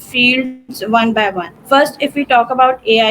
fields one by one. First, if we talk about AI,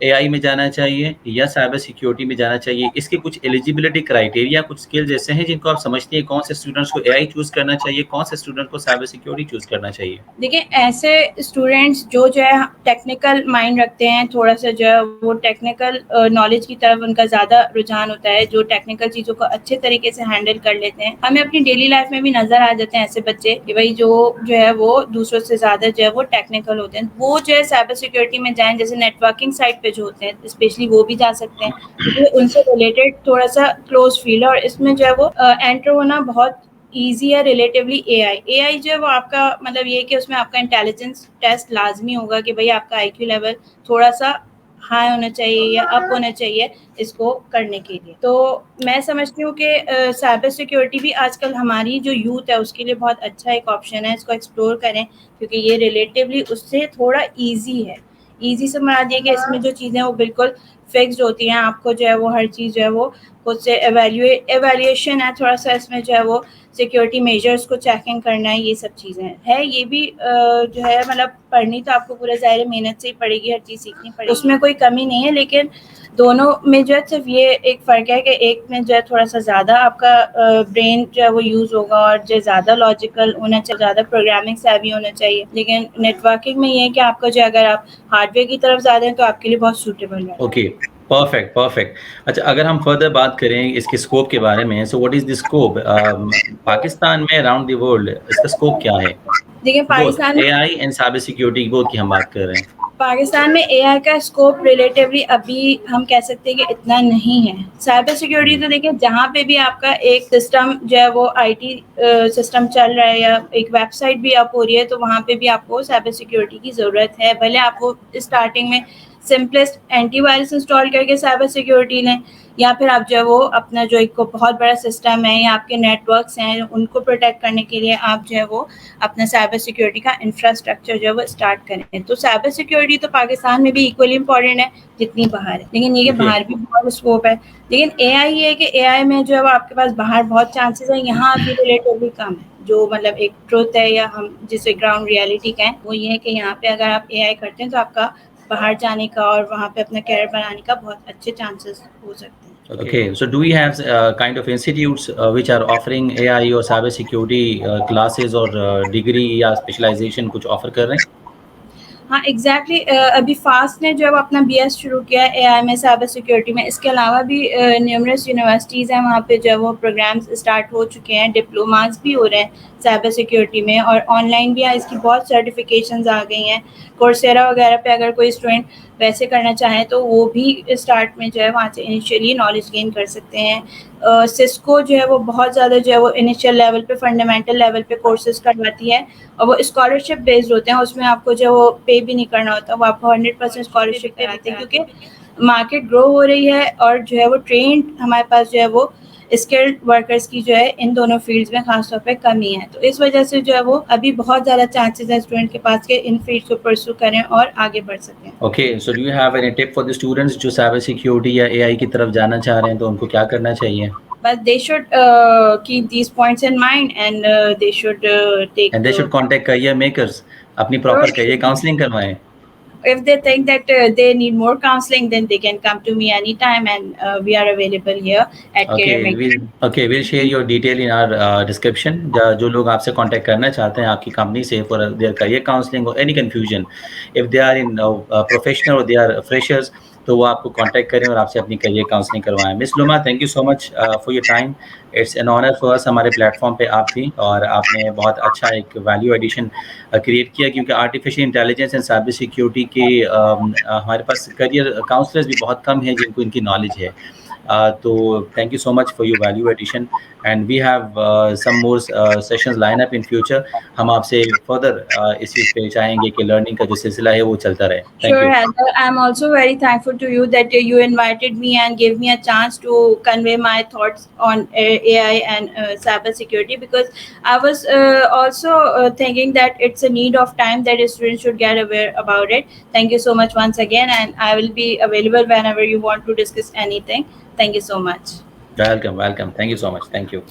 AI میں جانا چاہیے یا سائبر سیکیورٹی میں جانا چاہیے؟ اس کے کچھ ایلیجیبلٹی کرائٹیریا، کچھ اسکلز ایسے ہیں جن کو آپ سمجھتے ہیں کون سے اسٹوڈنٹس کو AI چوز کرنا چاہیے، کون سے اسٹوڈنٹ کو سائبر سیکیورٹی چوز کرنا چاہیے؟ دیکھیں ایسے اسٹوڈینٹس جو ہے ٹیکنیکل مائنڈ رکھتے ہیں، تھوڑا سا جو ہے وہ ٹیکنیکل نالج کی طرف ان کا زیادہ رجحان ہوتا ہے، جو ٹیکنیکل چیزوں کو اچھے طریقے سے ہینڈل کر لیتے ہیں. ہمیں اپنی ڈیلی لائف میں بھی نظر آ جاتے ہیں ایسے بچے کہ بھائی جو ہے وہ دوسروں سے زیادہ جو ہے وہ ٹیکنیکل ہوتے ہیں، وہ جو ہے سائبر سیکیورٹی میں جائیں. جیسے نیٹ ورکنگ سائٹ پہ جو ہوتے ہیں اسپیشلی وہ بھی جا سکتے ہیں، کیونکہ ان سے ریلیٹڈ تھوڑا سا کلوز فیلڈ ہے، اور اس میں جو ہے وہ انٹر ہونا بہت ایزی ہے ریلیٹیولی. اے آئی جو ہے وہ آپ کا مطلب یہ کہ اس میں آپ کا انٹیلیجنس ٹیسٹ لازمی ہوگا کہ بھائی آپ کا آئی کیو لیول تھوڑا سا ہائی ہونا چاہیے یا اپ ہونا چاہیے اس کو کرنے کے لیے. تو میں سمجھتی ہوں کہ سائبر سیکیورٹی بھی آج کل ہماری جو یوتھ ہے اس کے لیے بہت اچھا ایک آپشن ہے. اس کو ایکسپلور کریں کیونکہ یہ ریلیٹیولی اس سے تھوڑا ایزی ہے. ایزی سے مراد یہ کہ اس میں جو چیزیں وہ بالکل فکسڈ ہوتی ہیں، آپ کو جو ہے وہ ہر چیز جو ہے وہ خود سے ایویلیویشن ہے، تھوڑا سا اس میں جو ہے وہ سیکیورٹی میجرز کو چیکنگ کرنا ہے، یہ سب چیزیں ہے. یہ بھی جو ہے مطلب پڑھنی تو آپ کو پورا ظاہر محنت سے ہی پڑے گی، ہر چیز سیکھنی پڑے گی، اس میں کوئی کمی نہیں ہے. لیکن دونوں میں جو ہے صرف یہ ایک فرق ہے کہ ایک میں جو ہے تھوڑا سا زیادہ آپ کا برین جو ہے وہ یوز ہوگا اور جو زیادہ لاجیکل ہونا چاہیے، زیادہ پروگرامنگ سیوی ہونا چاہیے. لیکن نیٹ ورکنگ میں یہ ہے کہ آپ کا جو اگر آپ ہارڈ ویئر کی طرف زیادہ ہیں تو آپ کے لیے بہت سوٹیبل ہے. Okay, perfect. اچھا، اگر ہم فردر بات کریں اس کے اسکوپ کے بارے میں، so what is the scope Pakistan میں، اراؤنڈ دی ورلڈ اس کا اسکوپ کیا ہے؟ دیکھیں both Pakistan a I and cyber security, both کی ہم بات کر رہے ہیں. پاکستان میں اے آئی کا اسکوپ ریلیٹیولی ابھی ہم کہہ سکتے ہیں کہ اتنا نہیں ہے. سائبر سیکیورٹی تو دیکھیں جہاں پہ بھی آپ کا ایک سسٹم جو ہے وہ آئی ٹی سسٹم چل رہا ہے یا ایک ویب سائٹ بھی آپ ہو رہی ہے تو وہاں پہ بھی آپ کو سائبر سیکیورٹی کی ضرورت ہے. بھلے آپ کو اسٹارٹنگ میں سمپلسٹ اینٹی وائرس انسٹال کر کے سائبر سیکیورٹی لیں، یا پھر آپ جو ہے وہ اپنا جو ایک بہت بڑا سسٹم ہے یا آپ کے نیٹ ورکس ہیں ان کو پروٹیکٹ کرنے کے لیے آپ جو ہے وہ اپنا سائبر سیکیورٹی کا انفراسٹرکچر جو ہے وہ اسٹارٹ کریں. تو سائبر سیکیورٹی تو پاکستان میں بھی ایکولی امپورٹنٹ ہے جتنی باہر ہے، لیکن یہ کہ باہر بھی بہت اسکوپ ہے. لیکن اے آئی یہ ہے کہ اے آئی میں جو ہے وہ آپ کے پاس باہر بہت چانسز ہیں، یہاں ابھی ریلیٹیولی کم ہے. جو مطلب ایک ٹروتھ ہے یا ہم جسے گراؤنڈ ریالٹی کہیں وہ یہ ہے کہ یہاں پہ اگر آپ اے آئی کرتے ہیں تو آپ کا باہر جانے کا اور وہاں پہ اپنا کیریئر بنانے کا بہت اچھے چانسز ہو سکتے ہیں. Okay, so do we have kind of institutes which are offering AI or cyber security classes or degree یا specialization کچھ offer کر رہے ہیں؟ ہاں ایگزیکٹلی، ابھی فاسٹ نے جو ہے وہ اپنا بی ایس شروع کیا ہے اے آئی میں سائبر سیکیورٹی میں. اس کے علاوہ بھی نیومرس یونیورسٹیز ہیں وہاں پہ جو ہے وہ پروگرامس اسٹارٹ ہو چکے ہیں، ڈپلوماز بھی ہو رہے ہیں سائبر سیکیورٹی میں، اور آن لائن بھی اس کی بہت سرٹیفکیشنز آ گئی ہیں. کورسیرا وغیرہ پہ اگر کوئی اسٹوڈنٹ ویسے کرنا چاہیں تو وہ بھی اسٹارٹ میں جو ہے وہاں سے انیشیلی نالج گین کر سکتے ہیں. سسکو جو ہے وہ بہت زیادہ جو ہے وہ انیشیل لیول پہ فنڈامنٹل لیول پہ کورسز کرواتی ہے، اور وہ اسکالرشپ بیسڈ ہوتے ہیں. اس میں آپ کو جو وہ پے بھی نہیں کرنا ہوتا، وہ آپ کو 100% اسکالرشپ پہ آتے ہیں کیونکہ مارکیٹ گرو ہو رہی ہے اور جو ہے وہ ٹرینڈ ہمارے پاس جو ہے وہ اسکلڈ ورکرز کی جو ہے ان دونوں فیلڈز میں خاص طور پہ کمی ہے. تو اس وجہ سے جو ہے وہ ابھی بہت زیادہ چانسز ہیں اسٹوڈنٹ کے پاس کہ ان فیلڈس کو پرسو کریں اور آگے بڑھ سکیں. Okay, so do you have any tip for the students جو سائبر سیکیورٹی یا اے آئی کی طرف جانا چاہ رہے ہیں تو ان کو کیا کرنا چاہیے؟ But they should keep these points in mind and they should take. And they should contact career makers، اپنی پراپر کریئر کاؤنسلنگ کروائیں. If they think that they need more counseling, then they can come to me anytime, and we are available here at Career Maker. Okay, we'll share your detail in our description. جو لوگ آپ سے contact کرنا چاہتے ہیں آپ کی company سے for their career counseling or any confusion, if they are in professional or they are freshers, تو وہ آپ کو کانٹیکٹ کریں اور آپ سے اپنی کریئر کاؤنسلنگ کروائیں. Miss Lama, thank you so much for your time. It's an honour for us, ہمارے پلیٹ فارم پہ آپ تھیں اور آپ نے بہت اچھا ایک ویلیو ایڈیشن کریٹ کیا، کیونکہ artificial intelligence and cyber security کے ہمارے پاس کریئر کاؤنسلرز بھی بہت کم ہیں جن کو ان کی نالج ہے. تو thank you so much for your value addition and we have some more sessions line up in future. ہم آپ سے فردر اس چیز پہ چاہیں گے کہ لرننگ کا جو سلسلہ ہے وہ چلتا رہے. Sure, Heather. I'm also very thankful to you that you invited me and gave me a chance to convey my thoughts on AI and cyber security, because I was also thinking that it's a need of time that students should get aware about it. Thank you so much once again, and I will be available whenever you want to discuss anything. Thank you so much. Welcome. Thank you so much. Thank you.